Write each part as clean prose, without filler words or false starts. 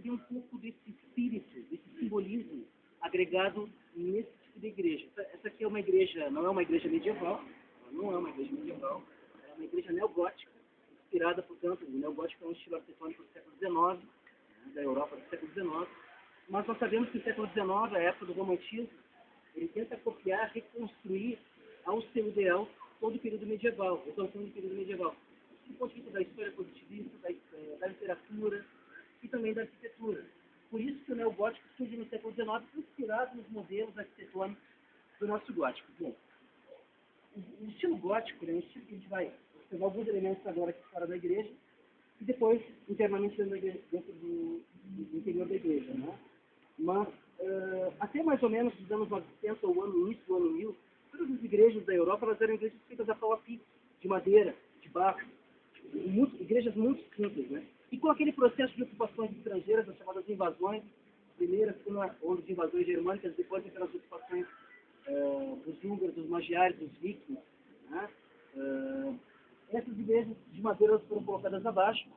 vê um pouco desse espírito, desse simbolismo agregado nesse tipo de igreja. Essa aqui é uma igreja, não é uma igreja medieval, não é uma igreja medieval, é uma igreja neogótica, inspirada, portanto, o neogótico é um estilo arquitetônico do século XIX, da Europa do século XIX, mas nós sabemos que o século XIX, a época do romantismo, ele tenta copiar, reconstruir ao seu ideal todo o período medieval, o do período medieval. Do ponto de vista da história positivista, da literatura e também da arquitetura. Por isso que o neogótico surge no século XIX, inspirado nos modelos arquitetônicos do nosso gótico. Bom, o estilo gótico é um estilo que a gente vai observar alguns elementos agora aqui fora da igreja e depois internamente dentro do interior da igreja, né? Mas até mais ou menos dos anos 900 ou início do ano 1000, todas as igrejas da Europa elas eram igrejas feitas a pau a pique, de madeira, de barro, igrejas muito simples, né? E com aquele processo de ocupações estrangeiras, as chamadas invasões, primeiras ondas de invasões germânicas, depois aquelas ocupações dos húngaros, dos magiares, dos vikings, né? Essas igrejas de madeira foram colocadas abaixo,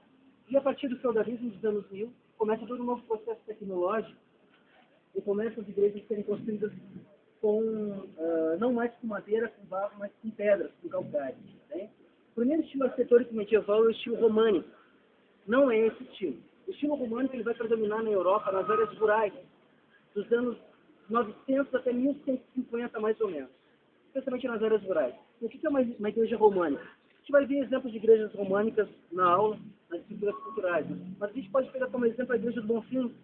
e a partir do feudalismo dos anos 1000, começa todo um novo processo tecnológico, e começam as igrejas a serem construídas com, não mais com madeira, com barro, mas com pedras, com calcário. Né? O primeiro estilo arquitetônico medieval é o estilo românico. Não é esse estilo. O estilo românico ele vai predominar na Europa, nas áreas rurais, dos anos 900 até 1150, mais ou menos. Especialmente nas áreas rurais. E o que é uma igreja românica? A gente vai ver exemplos de igrejas românicas na aula, nas estruturas culturais. Né? Mas a gente pode pegar como exemplo a igreja do Bonfim.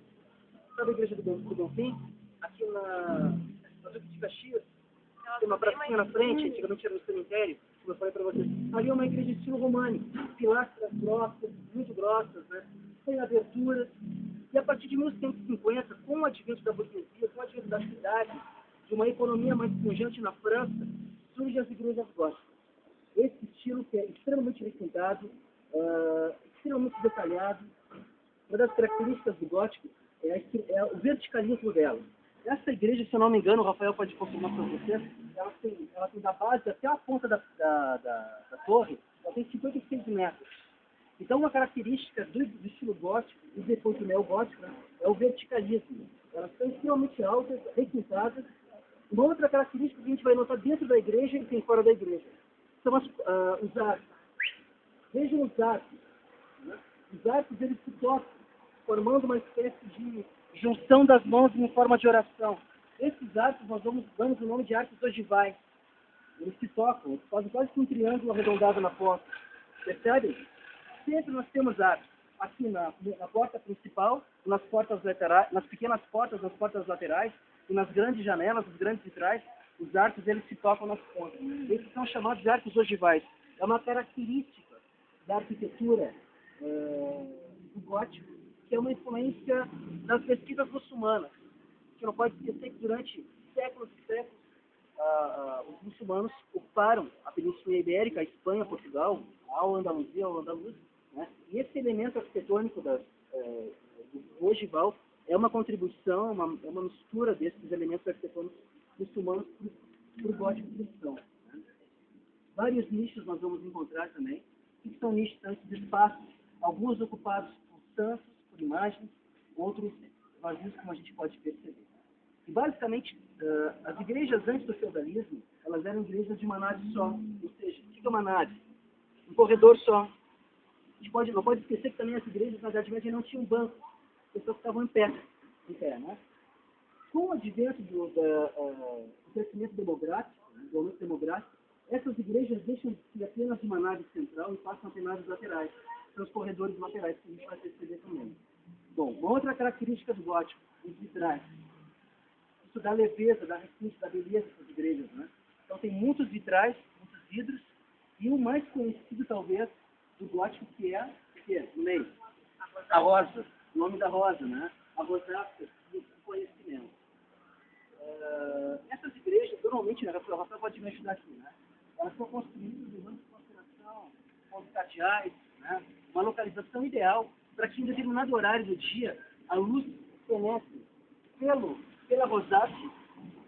Sabe a igreja do Bonfim? Aqui na Duque de Caxias. Tem uma pracinha na frente, antigamente era um cemitério, como eu falei para vocês. Ali é uma igreja de estilo românico. Pilastras grossas, muito grossas, né? Tem aberturas. E a partir de 1150, com o advento da burguesia, com o advento da cidade, de uma economia mais pujante na França, surgem as igrejas góticas. Esse estilo que é extremamente requintado, extremamente detalhado. Uma das características do gótico é o verticalismo dela. Essa igreja, se eu não me engano, o Rafael pode confirmar para vocês, ela tem da base até a ponta da torre, ela tem 56 metros. Então, uma característica do estilo gótico e depois do neogótico, né, é o verticalismo. Elas são extremamente altas, requintadas. Uma outra característica que a gente vai notar dentro da igreja e tem fora da igreja são os arcos. Vejam os arcos. Né? Os arcos, eles se tocam, formando uma espécie de junção das mãos em forma de oração. Esses arcos nós damos o nome de arcos ogivais. Eles se tocam, eles fazem quase que um triângulo arredondado na porta. Percebem? Sempre nós temos arcos. Aqui na porta principal, nas portas laterais, nas pequenas portas, nas portas laterais, e nas grandes janelas, nos grandes vitrais, os arcos eles se tocam nas pontas. Esses são chamados de arcos ogivais. É uma característica da arquitetura do gótico, que é uma influência das pesquisas muçulmanas. A gente não pode esquecer que durante séculos e séculos os muçulmanos ocuparam a Península Ibérica, a Espanha, Portugal, a Andaluzia, né? E esse elemento arquitetônico do ogival é uma contribuição, é uma mistura desses elementos arquitetônicos muçulmanos para o gótico cristão. Né? Vários nichos nós vamos encontrar também. O que são nichos? São esses espaços, alguns ocupados por santos, por imagens, outros vazios, como a gente pode perceber. E basicamente, as igrejas antes do feudalismo, elas eram igrejas de uma nave só. Ou seja, o que é uma nave? Um corredor só. A gente não pode esquecer que também as igrejas, na Idade Média, não tinham banco. As pessoas ficavam em pé, né? Com o advento do crescimento demográfico, né, do aumento demográfico, essas igrejas deixam de ser apenas uma nave central e passam a ter naves laterais. São os corredores laterais, que a gente vai perceber também. Bom, uma outra característica do gótico, os vitrais. Isso dá leveza, dá requinte, dá beleza para as igrejas, né? Então tem muitos vitrais, muitos vidros, e o mais conhecido, talvez, do gótico, que é o quê? No meio? A rosa. O nome da rosa, né? A rosácea do conhecimento. Essas igrejas, normalmente, né, o Rafael pode me ajudar aqui, né? Elas são construídas usando constelação, pontos cardeais, né? Uma localização ideal para que em determinado horário do dia a luz penetre pela rosácea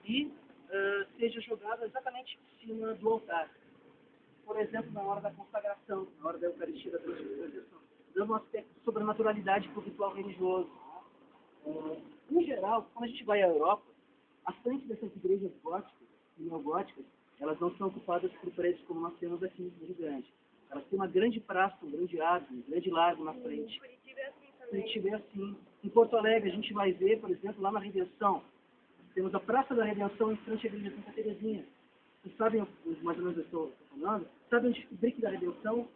e seja jogada exatamente em cima do altar. Por exemplo, na hora da consagração, na hora da Eucaristia, da transfiguração, dando um aspecto de sobrenaturalidade para o ritual religioso. Em geral, quando a gente vai à Europa, as frentes dessas igrejas góticas e neogóticas, elas não são ocupadas por prédios como nós temos aqui no Rio Grande. Elas têm uma grande praça, um grande árvore, um grande lago na frente. Curitiba é assim também. Curitiba é assim. Em Porto Alegre, a gente vai ver, por exemplo, lá na Redenção, temos a Praça da Redenção em frente à Igreja de Santa Terezinha. Vocês sabem, mais ou menos eu estou falando, sabem onde fica o Brick da Redenção?